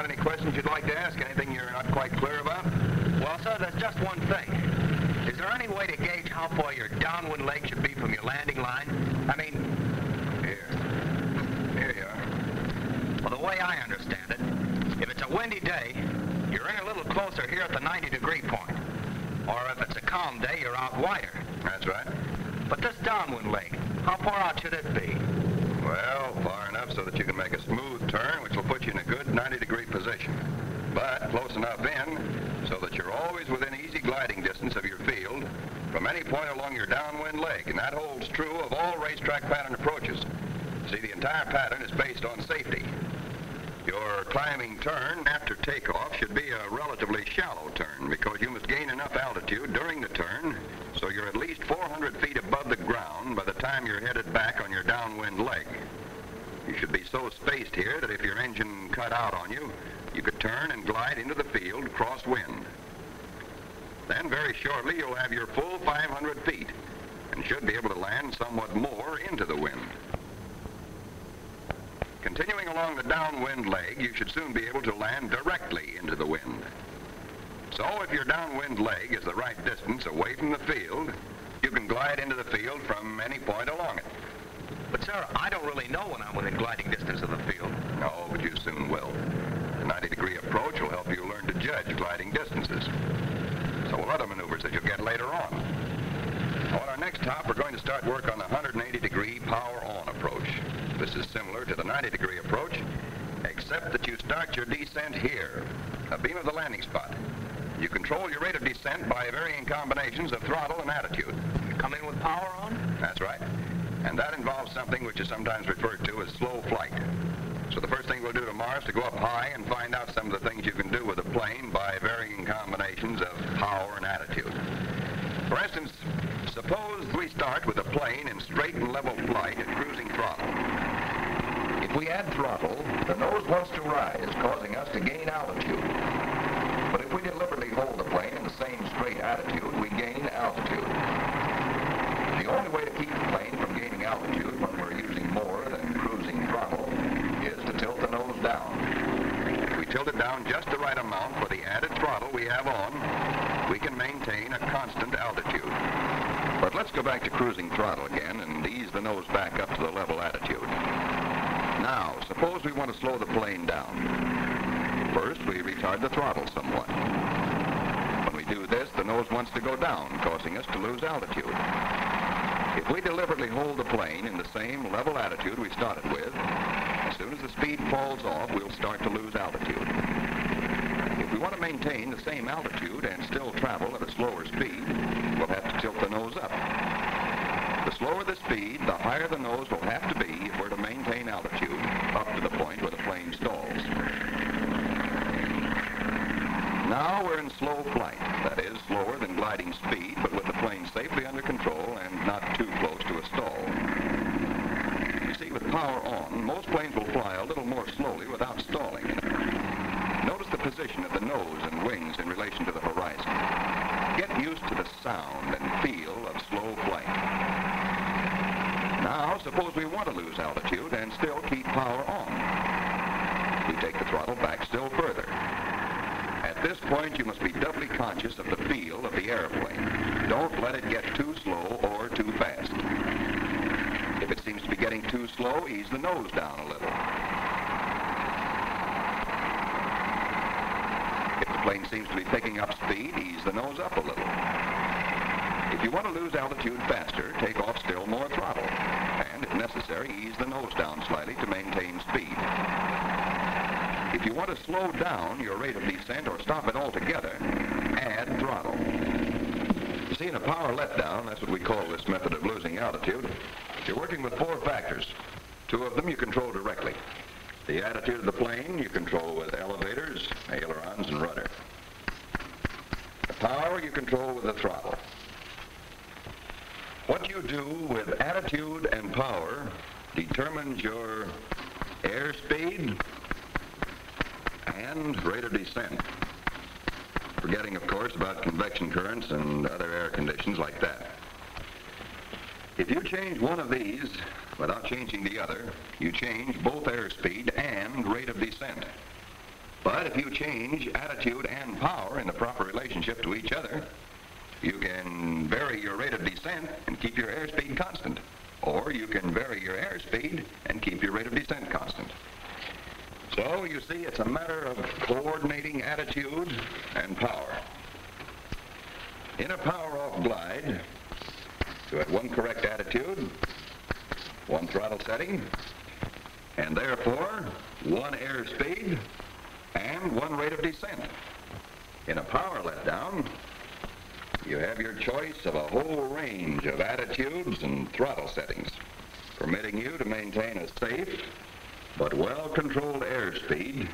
got any questions you'd like to ask? Anything you're not quite clear about? Well, sir, there's just one thing. Is there any way to gauge how far your downwind leg should be from your landing line? I mean... Here you are. Well, the way I understand it, if it's a windy day, you're in a little closer here at the 90-degree point. Or if it's a calm day, you're out wider. That's right. But this downwind leg, how far out should it be? Well, far enough so that you can make a smooth turn, which will put you in a good 90-degree position. But close enough in so that you're always within easy gliding distance of your field from any point along your downwind leg. And that holds true of all racetrack pattern approaches. See, the entire pattern is based on safety. Your climbing turn after takeoff should be a relatively shallow turn because you must gain enough altitude during the turn so you're at least 400 feet above the ground by the time you're headed back on your downwind leg. You should be so spaced here that if your engine cut out on you, you could turn and glide into the field crosswind. Then very shortly you'll have your full 500 feet and should be able to land somewhat more into the wind. Continuing along the downwind leg, you should soon be able to land directly into the wind. So if your downwind leg is the right distance away from the field, you can glide into the field from any point along it. But, sir, I don't really know when I'm within gliding distance of the field. No, but you soon will. The 90-degree approach will help you learn to judge gliding distances. So will other maneuvers that you'll get later on. On our next stop, we're going to start work on the 180-degree power-on approach. This is similar to the 90-degree approach, except that you start your descent here, abeam of the landing spot. You control your rate of descent by varying combinations of throttle and attitude. You come in with power on? That's right. And that involves something which is sometimes referred to as slow flight. So the first thing we'll do tomorrow is to go up high and find out some of the things you can do with a plane by varying combinations of power and attitude. For instance, suppose we start with a plane in straight and level flight at cruising throttle. If we add throttle, the nose wants to rise, causing us to gain altitude. But if we deliberately hold the plane in the same straight attitude, we gain altitude. The only way to keep the plane from gaining altitude when we're using more than cruising throttle is to tilt the nose down. If we tilt it down just the right amount for the added throttle we have on, we can maintain a constant altitude. But let's go back to cruising throttle again and ease the nose back up to the level attitude. Now, suppose we want to slow the plane down. First, we retard the throttle somewhat. When we do this, the nose wants to go down, causing us to lose altitude. If we deliberately hold the plane in the same level attitude we started with, as soon as the speed falls off, we'll start to lose altitude. If we want to maintain the same altitude and still travel at a slower speed, we'll have to tilt the nose up. The slower the speed, the higher the nose will have to be if we're to maintain altitude up to the point where the plane stalls. Now we're in slow flight, that is, slower than gliding speed, but with the plane safely under control and not too close to a stall. You see, with power on, most planes will fly a little more slowly without stalling. Notice the position of the nose and wings in relation to the horizon. Get used to the sound and feel of slow flight. Now, suppose we want to lose altitude and still keep power on. We take the throttle back still further. At this point, you must be doubly conscious of the feel of the airplane. Don't let it get too slow or too fast. If it seems to be getting too slow, ease the nose down a little. If the plane seems to be picking up speed, ease the nose up a little. If you want to lose altitude faster, take off still more throttle. And, if necessary, ease the nose down slightly to maintain speed. If you want to slow down your rate of descent or stop it altogether, add throttle. You see, in a power letdown, that's what we call this method of losing altitude, you're working with 4 factors. 2 of them you control directly. The attitude of the plane you control with elevators, ailerons, and rudder. The power you control with the throttle. What you do with attitude and power determines your airspeed and rate of descent. Forgetting, of course, about convection currents and other air conditions like that. If you change one of these without changing the other, you change both airspeed and rate of descent. But if you change attitude and power in the proper relationship to each other, you can vary your rate of descent and keep your airspeed constant. Or you can vary your airspeed and keep your rate of descent constant. So you see, it's a matter of coordinating attitude and power. In a power-off glide, you have one correct attitude, one throttle setting, and therefore one airspeed and one rate of descent. In a power letdown, you have your choice of a whole range of attitudes and throttle settings, permitting you to maintain a safe but well-controlled airspeed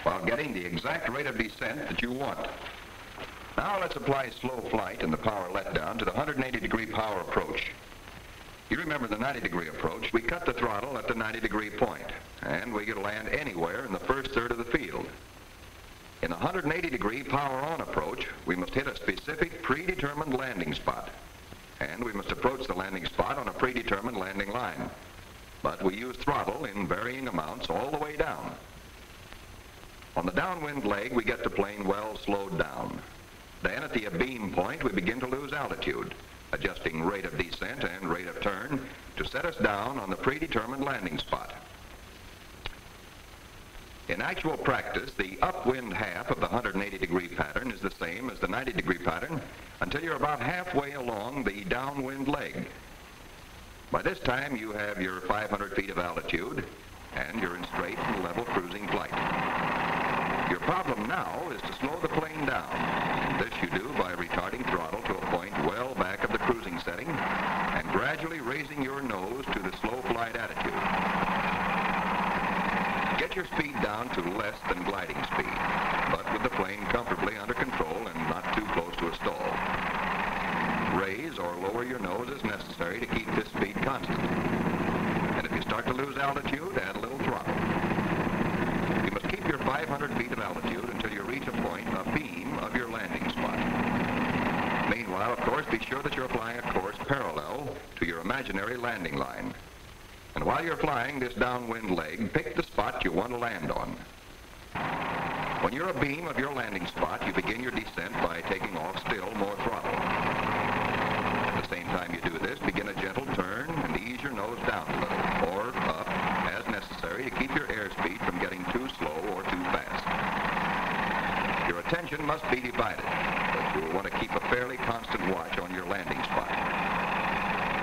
while getting the exact rate of descent that you want. Now let's apply slow flight in the power letdown to the 180-degree power approach. You remember the 90-degree approach. We cut the throttle at the 90-degree point, and we could land anywhere in the first third of the field. In the 180-degree power-on approach, we must hit a specific predetermined landing spot, and we must approach the landing spot on a predetermined landing line. But we use throttle in varying amounts all the way down. On the downwind leg, we get the plane well slowed down. Then at the abeam point, we begin to lose altitude, adjusting rate of descent and rate of turn to set us down on the predetermined landing spot. In actual practice, the upwind half of the 180-degree pattern is the same as the 90-degree pattern until you're about halfway along the downwind leg. By this time, you have your 500 feet of altitude, and you're in straight and level cruising flight. Your problem now is to slow the plane down. And this you do by retarding throttle to a point well back of the cruising setting and gradually raising your nose to the slow flight attitude. Get your speed down to less than gliding speed, but with the plane comfortably under control and not too close to a stall. Raise or lower your nose as necessary to keep this speed constant. And if you start to lose altitude, add a little throttle. You must keep your 500 feet of altitude until you reach a point abeam of your landing spot. Meanwhile, of course, be sure that you're flying a course parallel to your imaginary landing line. And while you're flying this downwind leg, pick the spot you want to land on. When you're abeam of your landing spot, you begin your descent by taking off still more throttle. At the same time you do this, begin a gentle turn and ease your nose down a little, or up, as necessary to keep your airspeed from getting too slow or too fast. Your attention must be divided, but you will want to keep a fairly constant watch on your landing spot.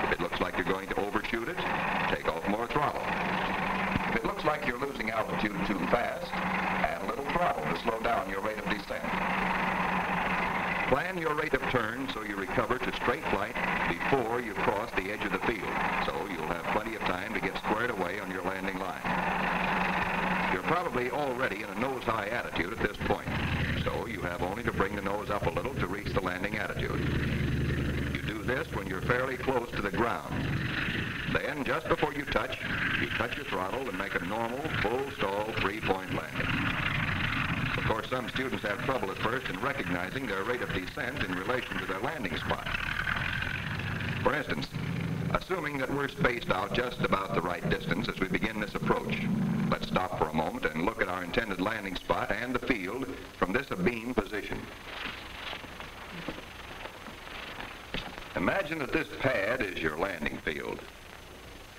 If it looks like you're going to overshoot it, take off more throttle. If it looks like you're losing altitude too fast, add a little throttle to slow down your rate of descent. Plan your rate of turn so you recover to straight flight before you cross the edge of the field, so you'll have plenty of time to get squared away on your landing line. You're probably already in a nose-high attitude at this point, so you have only to bring the nose up a little to reach the landing attitude. You do this when you're fairly close to the ground. Then, just before you touch your throttle and make a normal, full-stall, 3-point landing. Of course, some students have trouble at first in recognizing their rate of descent in relation to their landing spot. For instance, assuming that we're spaced out just about the right distance as we begin this approach, let's stop for a moment and look at our intended landing spot and the field from this abeam position. Imagine that this pad is your landing field.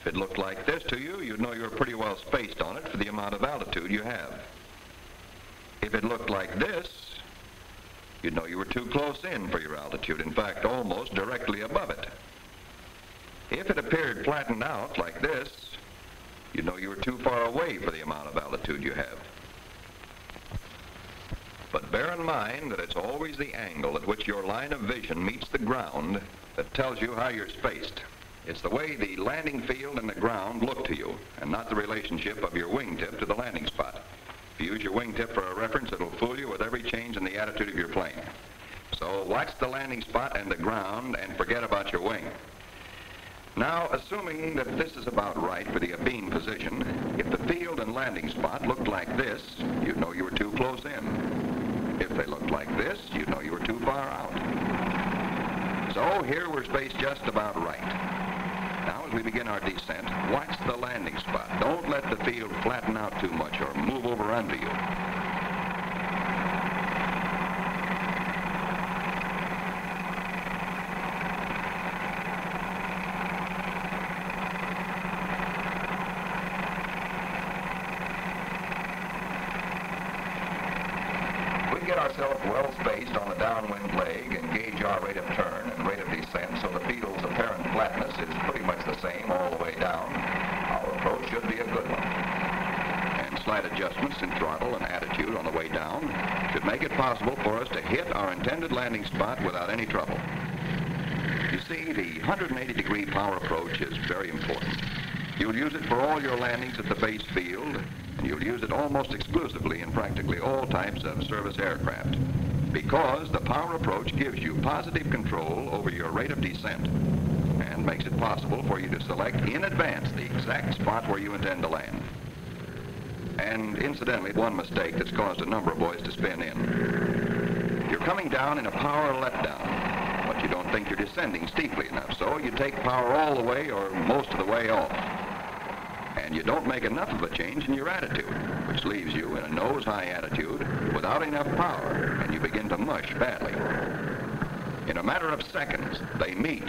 If it looked like this to you, you'd know you're pretty well spaced on it for the amount of altitude you have. If it looked like this, you'd know you were too close in for your altitude, in fact, almost directly above it. If it appeared flattened out like this, you'd know you were too far away for the amount of altitude you have. But bear in mind that it's always the angle at which your line of vision meets the ground that tells you how you're spaced. It's the way the landing field and the ground look to you, and not the relationship of your wingtip to the landing spot. If you use your wingtip for a reference, it'll fool you with every change in the attitude of your plane. So watch the landing spot and the ground and forget about your wing. Now, assuming that this is about right for the abeam position, if the field and landing spot looked like this, you'd know you were too close in. If they looked like this, you'd know you were too far out. So here we're spaced just about right. Now, as we begin our descent, watch the landing spot. Don't let the field flatten out too much or move over under you. get ourselves well spaced on the downwind leg and gauge our rate of turn and rate of descent so the Beetle's apparent flatness is pretty much the same all the way down, our approach should be a good one. And slight adjustments in throttle and attitude on the way down should make it possible for us to hit our intended landing spot without any trouble. You see, the 180-degree power approach is very important. You'll use it for all your landings at the base field, and you'll use it almost exclusively in practically all types of service aircraft, because the power approach gives you positive control over your rate of descent and makes it possible for you to select in advance the exact spot where you intend to land. And incidentally, one mistake that's caused a number of boys to spin in. You're coming down in a power letdown, but you don't think you're descending steeply enough, so you take power all the way or most of the way off. And you don't make enough of a change in your attitude, which leaves you in a nose-high attitude without enough power, and you begin to mush badly. In a matter of seconds, they meet,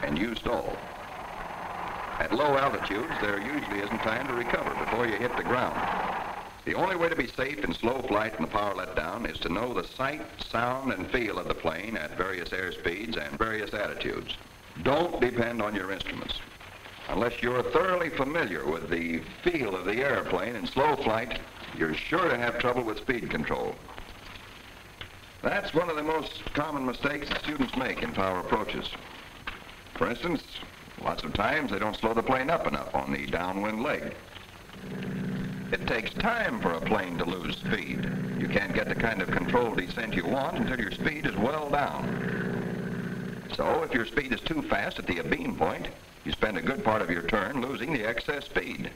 and you stall. At low altitudes, there usually isn't time to recover before you hit the ground. The only way to be safe in slow flight in the power letdown is to know the sight, sound, and feel of the plane at various airspeeds and various attitudes. Don't depend on your instruments. Unless you're thoroughly familiar with the feel of the airplane in slow flight, you're sure to have trouble with speed control. That's one of the most common mistakes that students make in power approaches. For instance, lots of times they don't slow the plane up enough on the downwind leg. It takes time for a plane to lose speed. You can't get the kind of controlled descent you want until your speed is well down. So if your speed is too fast at the abeam point, you spend a good part of your turn losing the excess speed.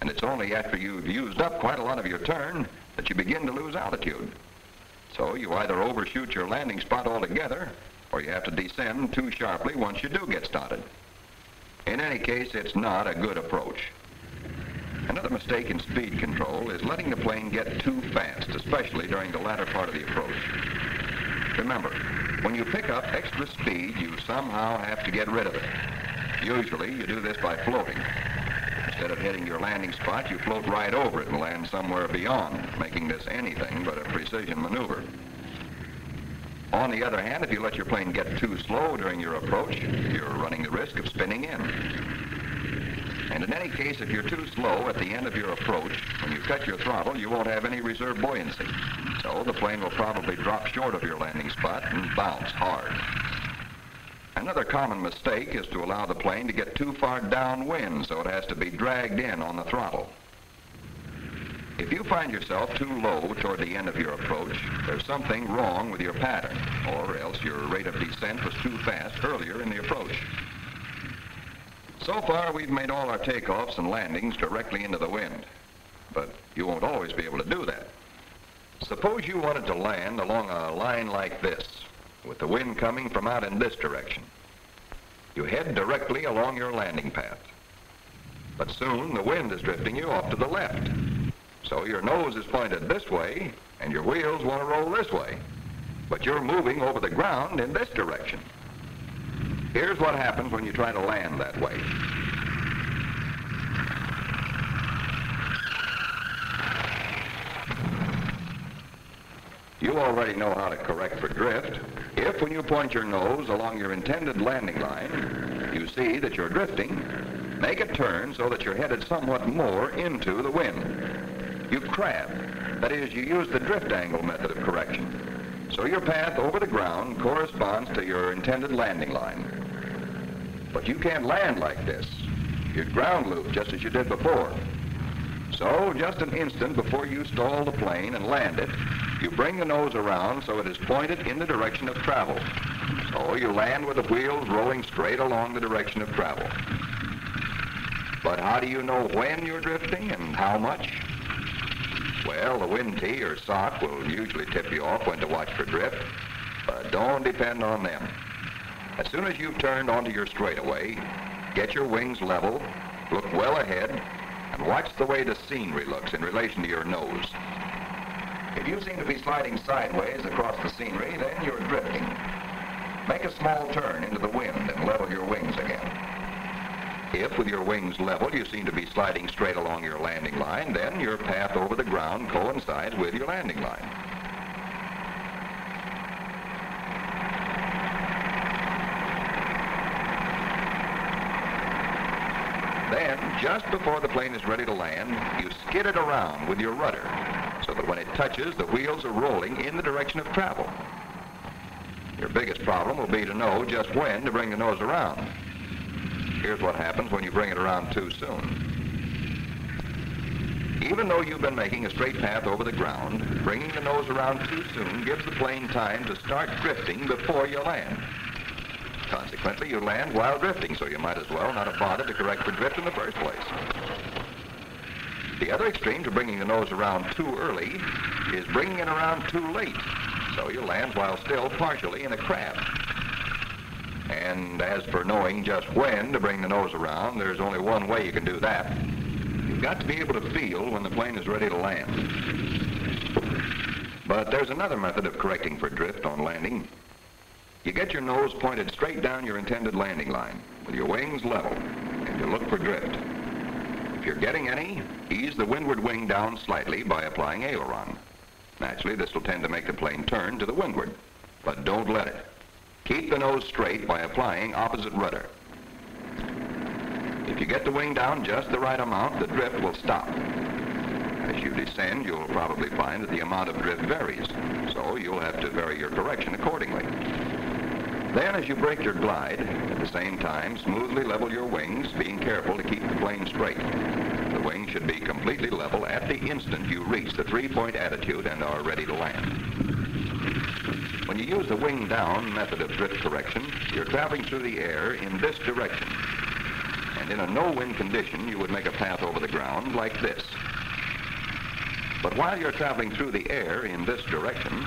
And it's only after you've used up quite a lot of your turn that you begin to lose altitude. So you either overshoot your landing spot altogether, or you have to descend too sharply once you do get started. In any case, it's not a good approach. Another mistake in speed control is letting the plane get too fast, especially during the latter part of the approach. Remember, when you pick up extra speed, you somehow have to get rid of it. Usually, you do this by floating. Instead of hitting your landing spot, you float right over it and land somewhere beyond, making this anything but a precision maneuver. On the other hand, if you let your plane get too slow during your approach, you're running the risk of spinning in. And in any case, if you're too slow at the end of your approach, when you cut your throttle, you won't have any reserve buoyancy. So the plane will probably drop short of your landing spot and bounce hard. Another common mistake is to allow the plane to get too far downwind, so it has to be dragged in on the throttle. If you find yourself too low toward the end of your approach, there's something wrong with your pattern, or else your rate of descent was too fast earlier in the approach. So far, we've made all our takeoffs and landings directly into the wind, but you won't always be able to do that. Suppose you wanted to land along a line like this, with the wind coming from out in this direction. You head directly along your landing path. But soon the wind is drifting you off to the left. So your nose is pointed this way, and your wheels want to roll this way. But you're moving over the ground in this direction. Here's what happens when you try to land that way. You already know how to correct for drift. If, when you point your nose along your intended landing line, you see that you're drifting, make a turn so that you're headed somewhat more into the wind. You crab. That is, you use the drift angle method of correction. So your path over the ground corresponds to your intended landing line. But you can't land like this. You'd ground loop just as you did before. So, just an instant before you stall the plane and land it, you bring the nose around so it is pointed in the direction of travel. So you land with the wheels rolling straight along the direction of travel. But how do you know when you're drifting and how much? Well, the wind tee or sock will usually tip you off when to watch for drift, but don't depend on them. As soon as you've turned onto your straightaway, get your wings level, look well ahead, and watch the way the scenery looks in relation to your nose. If you seem to be sliding sideways across the scenery, then you're drifting. Make a small turn into the wind and level your wings again. If, with your wings level, you seem to be sliding straight along your landing line, then your path over the ground coincides with your landing line. Then, just before the plane is ready to land, you skid it around with your rudder so that when it touches, the wheels are rolling in the direction of travel. Your biggest problem will be to know just when to bring the nose around. Here's what happens when you bring it around too soon. Even though you've been making a straight path over the ground, bringing the nose around too soon gives the plane time to start drifting before you land. Consequently, you land while drifting, so you might as well not have bothered to correct for drift in the first place. The other extreme to bringing the nose around too early is bringing it around too late, so you land while still partially in a crab. And as for knowing just when to bring the nose around, there's only one way you can do that. You've got to be able to feel when the plane is ready to land. But there's another method of correcting for drift on landing. You get your nose pointed straight down your intended landing line, with your wings level, and you look for drift. If you're getting any, ease the windward wing down slightly by applying aileron. Naturally, this will tend to make the plane turn to the windward, but don't let it. Keep the nose straight by applying opposite rudder. If you get the wing down just the right amount, the drift will stop. As you descend, you'll probably find that the amount of drift varies, so you'll have to vary your correction accordingly. Then, as you break your glide, at the same time, smoothly level your wings, being careful to keep the plane straight. The wing should be completely level at the instant you reach the three-point attitude and are ready to land. When you use the wing down method of drift correction, you're traveling through the air in this direction. And in a no-wind condition, you would make a path over the ground like this. But while you're traveling through the air in this direction,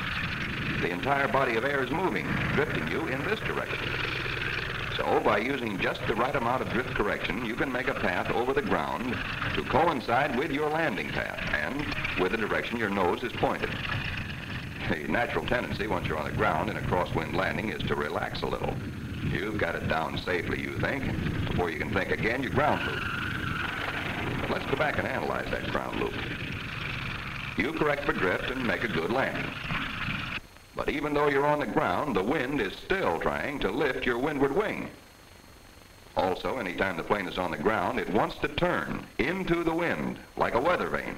the entire body of air is moving, drifting you in this direction. So by using just the right amount of drift correction, you can make a path over the ground to coincide with your landing path and with the direction your nose is pointed. The natural tendency once you're on the ground in a crosswind landing is to relax a little. You've got it down safely, you think. Before you can think again, you ground loop. But let's go back and analyze that ground loop. You correct for drift and make a good landing. But even though you're on the ground, the wind is still trying to lift your windward wing. Also, anytime the plane is on the ground, it wants to turn into the wind like a weather vane.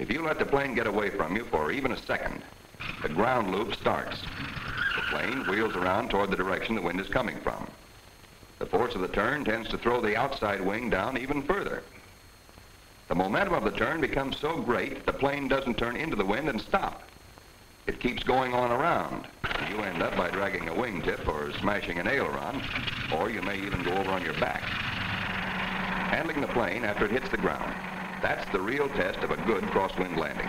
If you let the plane get away from you for even a second, the ground loop starts. The plane wheels around toward the direction the wind is coming from. The force of the turn tends to throw the outside wing down even further. The momentum of the turn becomes so great, the plane doesn't turn into the wind and stop. It keeps going on around. You end up by dragging a wingtip or smashing an aileron, or you may even go over on your back. Handling the plane after it hits the ground, that's the real test of a good crosswind landing.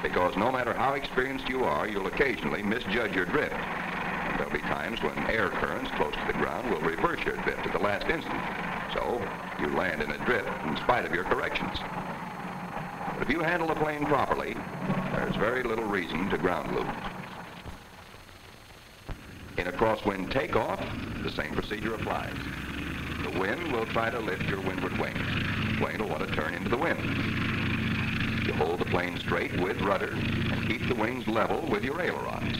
Because no matter how experienced you are, you'll occasionally misjudge your drift. And there'll be times when air currents close to the ground will reverse your drift at the last instant. So you land in a drift in spite of your corrections. But if you handle the plane properly, there's very little reason to ground loop. In a crosswind takeoff, the same procedure applies. The wind will try to lift your windward wing. The plane will want to turn into the wind. You hold the plane straight with rudder and keep the wings level with your ailerons.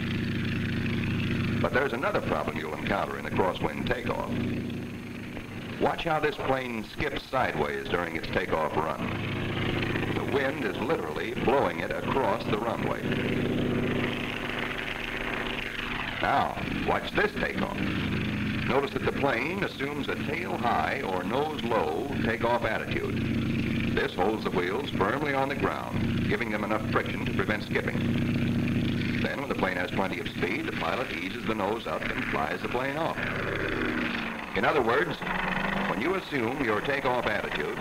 But there's another problem you'll encounter in a crosswind takeoff. Watch how this plane skips sideways during its takeoff run. The wind is literally blowing it across the runway. Now, watch this takeoff. Notice that the plane assumes a tail high or nose low takeoff attitude. This holds the wheels firmly on the ground, giving them enough friction to prevent skipping. Then, when the plane has plenty of speed, the pilot eases the nose up and flies the plane off. In other words, when you assume your takeoff attitude,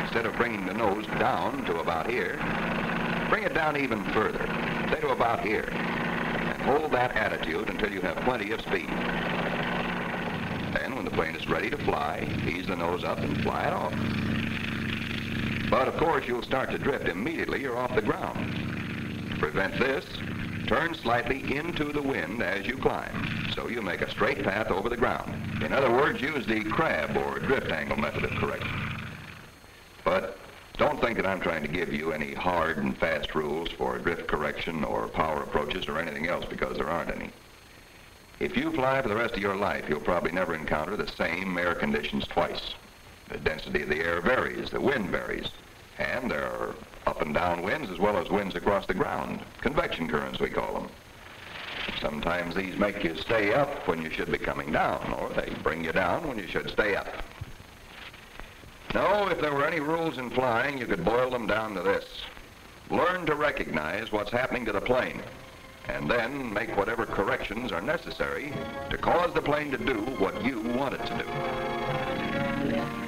instead of bringing the nose down to about here, bring it down even further, say to about here, and hold that attitude until you have plenty of speed. Then, when the plane is ready to fly, ease the nose up and fly it off. But, of course, you'll start to drift immediately you're off the ground. To prevent this, turn slightly into the wind as you climb, so you make a straight path over the ground. In other words, use the crab or drift angle method of correction. But don't think that I'm trying to give you any hard and fast rules for drift correction or power approaches or anything else, because there aren't any. If you fly for the rest of your life, you'll probably never encounter the same air conditions twice. The density of the air varies, the wind varies, and there are up and down winds as well as winds across the ground, convection currents we call them. Sometimes these make you stay up when you should be coming down, or they bring you down when you should stay up. No, if there were any rules in flying, you could boil them down to this. Learn to recognize what's happening to the plane, and then make whatever corrections are necessary to cause the plane to do what you want it to do.